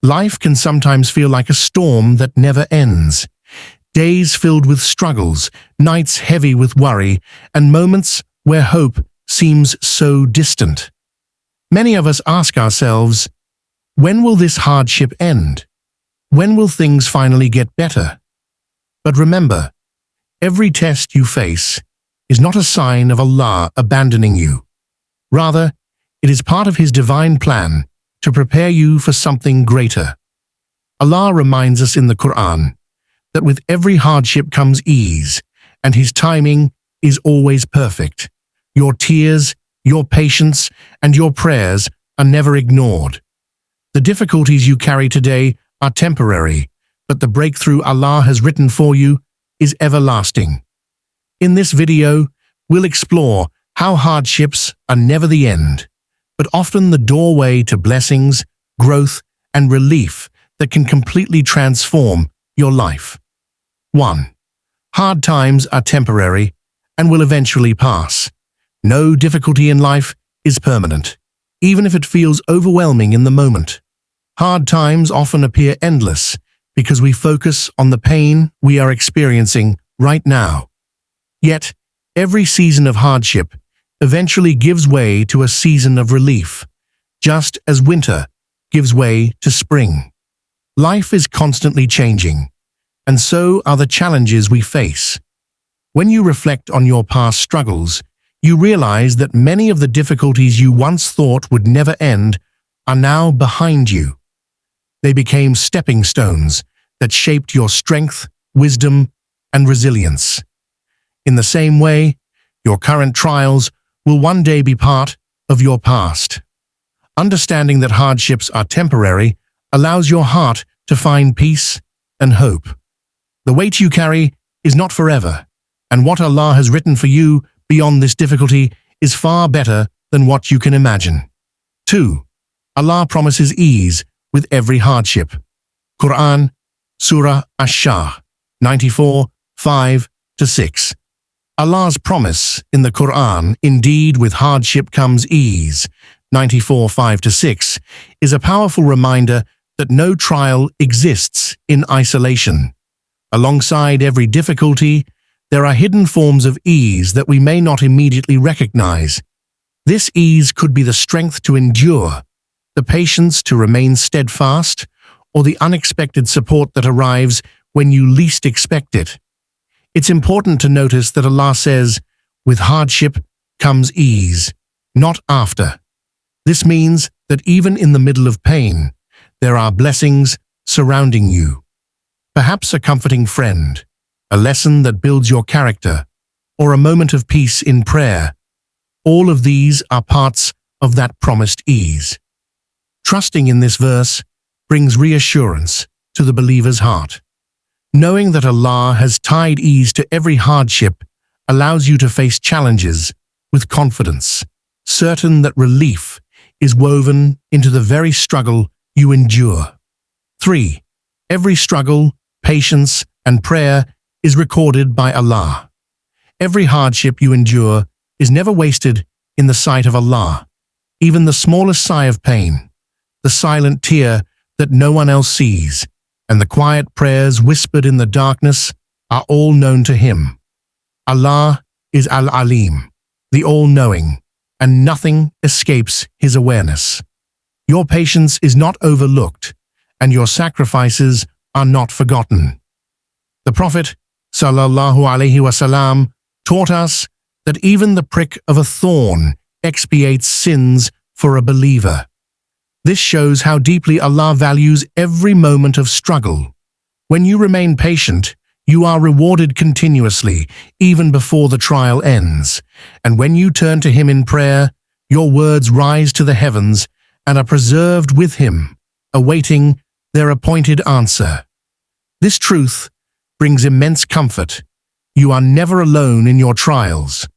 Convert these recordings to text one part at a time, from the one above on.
Life can sometimes feel like a storm that never ends. Days filled with struggles, nights heavy with worry, and moments where hope seems so distant. Many of us ask ourselves, when will this hardship end? When will things finally get better? But remember, every test you face is not a sign of Allah abandoning you. Rather, it is part of His divine plan to prepare you for something greater. Allah reminds us in the Quran that with every hardship comes ease, and His timing is always perfect. Your tears, your patience, and your prayers are never ignored. The difficulties you carry today are temporary, but the breakthrough Allah has written for you is everlasting. In this video, we'll explore how hardships are never the end, but often the doorway to blessings, growth, and relief that can completely transform your life. 1. Hard times are temporary and will eventually pass. No difficulty in life is permanent, even if it feels overwhelming in the moment. Hard times often appear endless because we focus on the pain we are experiencing right now. Yet, every season of hardship eventually gives way to a season of relief, just as winter gives way to spring. Life is constantly changing, and so are the challenges we face. When you reflect on your past struggles, you realize that many of the difficulties you once thought would never end are now behind you. They became stepping stones that shaped your strength, wisdom, and resilience. In the same way, your current trials will one day be part of your past. Understanding that hardships are temporary allows your heart to find peace and hope. The weight you carry is not forever, and what Allah has written for you beyond this difficulty is far better than what you can imagine. 2. Allah promises ease with every hardship. Quran, Surah Ash-Shah, 94, 5-6. Allah's promise in the Quran, indeed with hardship comes ease, 94, 5-6, is a powerful reminder that no trial exists in isolation. Alongside every difficulty, there are hidden forms of ease that we may not immediately recognize. This ease could be the strength to endure, the patience to remain steadfast, or the unexpected support that arrives when you least expect it. It's important to notice that Allah says, with hardship comes ease, not after. This means that even in the middle of pain, there are blessings surrounding you. Perhaps a comforting friend, a lesson that builds your character, or a moment of peace in prayer. All of these are parts of that promised ease. Trusting in this verse brings reassurance to the believer's heart. Knowing that Allah has tied ease to every hardship allows you to face challenges with confidence, certain that relief is woven into the very struggle you endure. 3. Every struggle, patience, and prayer is recorded by Allah. Every hardship you endure is never wasted in the sight of Allah. Even the smallest sigh of pain, the silent tear that no one else sees, and the quiet prayers whispered in the darkness are all known to Him. Allah is Al-Alim, the all-knowing, and nothing escapes His awareness. Your patience is not overlooked, and your sacrifices are not forgotten. The Prophet, Sallallahu Alaihi Wasallam, taught us that even the prick of a thorn expiates sins for a believer. This shows how deeply Allah values every moment of struggle. When you remain patient, you are rewarded continuously, even before the trial ends. And when you turn to Him in prayer, your words rise to the heavens and are preserved with Him, awaiting their appointed answer. This truth brings immense comfort. You are never alone in your trials.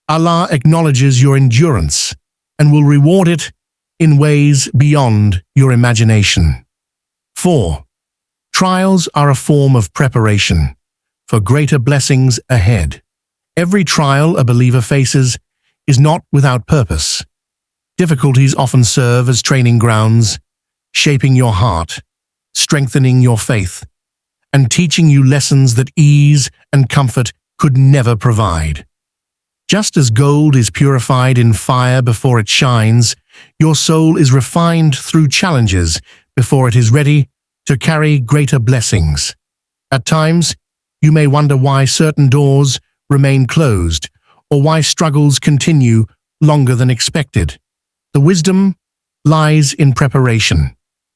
Allah acknowledges your endurance and will reward it in ways beyond your imagination. 4. Trials are a form of preparation for greater blessings ahead. Every trial a believer faces is not without purpose. Difficulties often serve as training grounds, shaping your heart, strengthening your faith, and teaching you lessons that ease and comfort could never provide. Just as gold is purified in fire before it shines, your soul is refined through challenges before it is ready to carry greater blessings. At times, you may wonder why certain doors remain closed or why struggles continue longer than expected. The wisdom lies in preparation.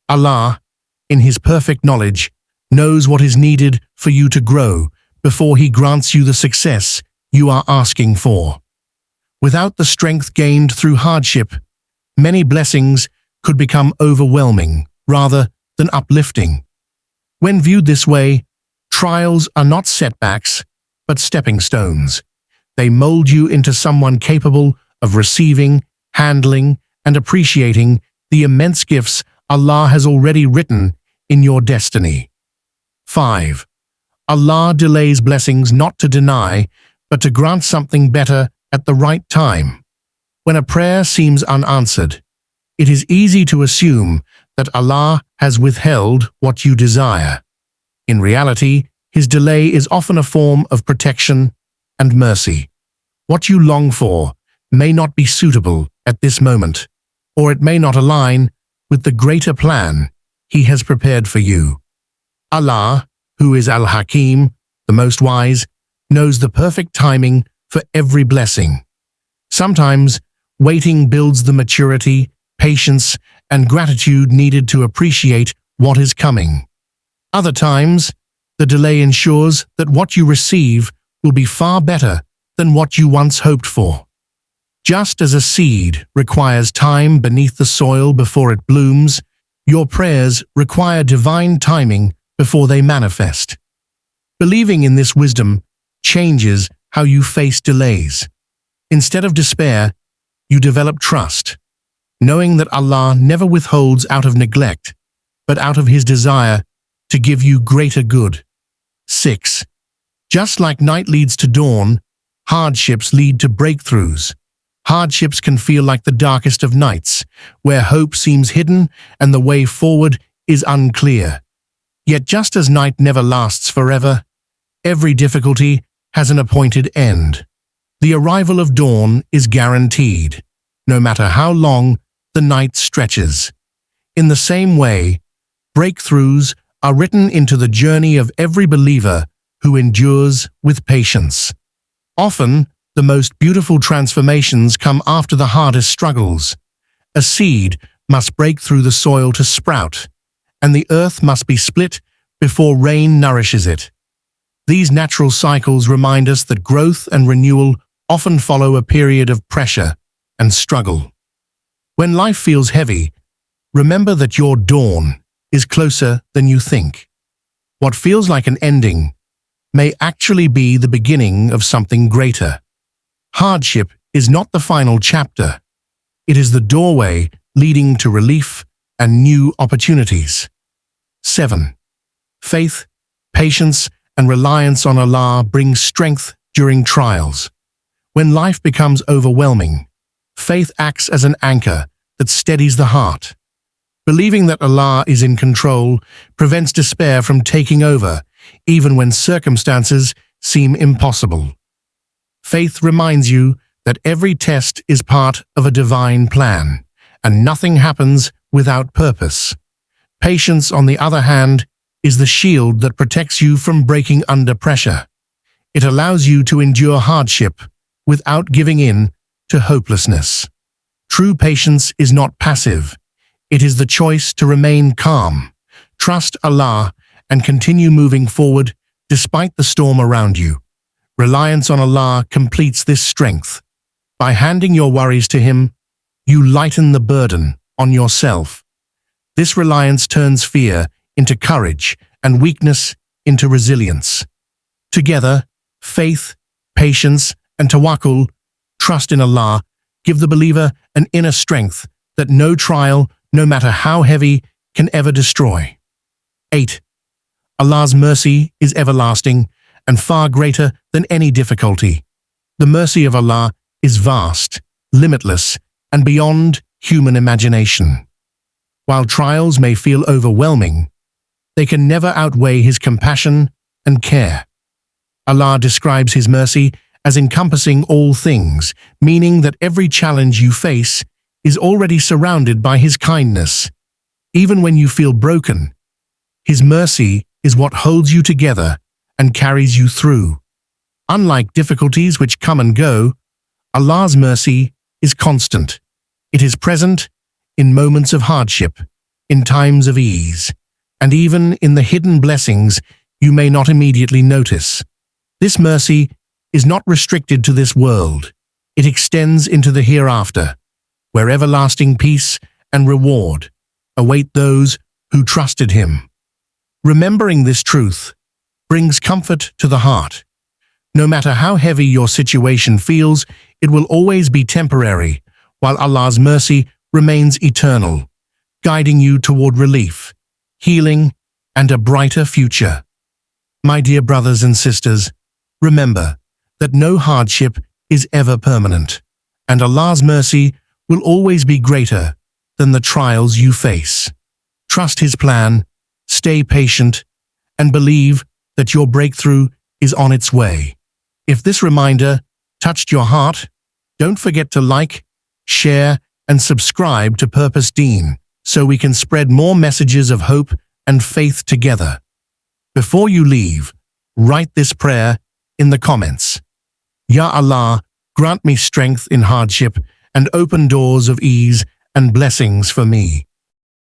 Allah, in His perfect knowledge, knows what is needed for you to grow before He grants you the success you are asking for. Without the strength gained through hardship, many blessings could become overwhelming rather than uplifting. When viewed this way, trials are not setbacks, but stepping stones. They mold you into someone capable of receiving, handling, and appreciating the immense gifts Allah has already written in your destiny. 5. Allah delays blessings not to deny, but to grant something better at the right time. When a prayer seems unanswered, it is easy to assume that Allah has withheld what you desire. In reality, His delay is often a form of protection and mercy. What you long for may not be suitable at this moment, or it may not align with the greater plan He has prepared for you. Allah, who is Al-Hakim, the most wise, knows the perfect timing for every blessing. Sometimes, waiting builds the maturity, patience, and gratitude needed to appreciate what is coming. Other times, the delay ensures that what you receive will be far better than what you once hoped for. Just as a seed requires time beneath the soil before it blooms, your prayers require divine timing before they manifest. Believing in this wisdom changes how you face delays. Instead of despair, you develop trust, knowing that Allah never withholds out of neglect, but out of His desire to give you greater good. 6. Just like night leads to dawn, hardships lead to breakthroughs. Hardships can feel like the darkest of nights, where hope seems hidden and the way forward is unclear. Yet just as night never lasts forever, every difficulty has an appointed end. The arrival of dawn is guaranteed, no matter how long the night stretches. In the same way, breakthroughs are written into the journey of every believer who endures with patience. Often, the most beautiful transformations come after the hardest struggles. A seed must break through the soil to sprout, and the earth must be split before rain nourishes it. These natural cycles remind us that growth and renewal often follow a period of pressure and struggle. When life feels heavy, remember that your dawn is closer than you think. What feels like an ending may actually be the beginning of something greater. Hardship is not the final chapter. It is the doorway leading to relief and new opportunities. 7. Faith, patience, and reliance on Allah bring strength during trials. When life becomes overwhelming, faith acts as an anchor that steadies the heart. Believing that Allah is in control prevents despair from taking over, even when circumstances seem impossible. Faith reminds you that every test is part of a divine plan, and nothing happens without purpose. Patience, on the other hand, is the shield that protects you from breaking under pressure. It allows you to endure hardship without giving in to hopelessness. True patience is not passive. It is the choice to remain calm, trust Allah, and continue moving forward despite the storm around you. Reliance on Allah completes this strength. By handing your worries to Him, you lighten the burden on yourself. This reliance turns fear into courage and weakness into resilience. Together, faith, patience, and tawakkul, trust in Allah, give the believer an inner strength that no trial, no matter how heavy, can ever destroy. 8. Allah's mercy is everlasting and far greater than any difficulty. The mercy of Allah is vast, limitless, and beyond human imagination. While trials may feel overwhelming, they can never outweigh His compassion and care. Allah describes His mercy as encompassing all things, meaning that every challenge you face is already surrounded by His kindness. Even when you feel broken, His mercy is what holds you together and carries you through. Unlike difficulties which come and go, Allah's mercy is constant. It is present in moments of hardship, in times of ease, and even in the hidden blessings you may not immediately notice. This mercy is not restricted to this world. It extends into the hereafter, where everlasting peace and reward await those who trusted Him. Remembering this truth brings comfort to the heart. No matter how heavy your situation feels, it will always be temporary, while Allah's mercy remains eternal, guiding you toward relief, healing, and a brighter future. My dear brothers and sisters, remember that no hardship is ever permanent, and Allah's mercy will always be greater than the trials you face. Trust His plan, stay patient, and believe that your breakthrough is on its way. If this reminder touched your heart, don't forget to like, share, and subscribe to Purpose Deen so we can spread more messages of hope and faith together. Before you leave, write this prayer in the comments. Ya Allah, grant me strength in hardship and open doors of ease and blessings for me.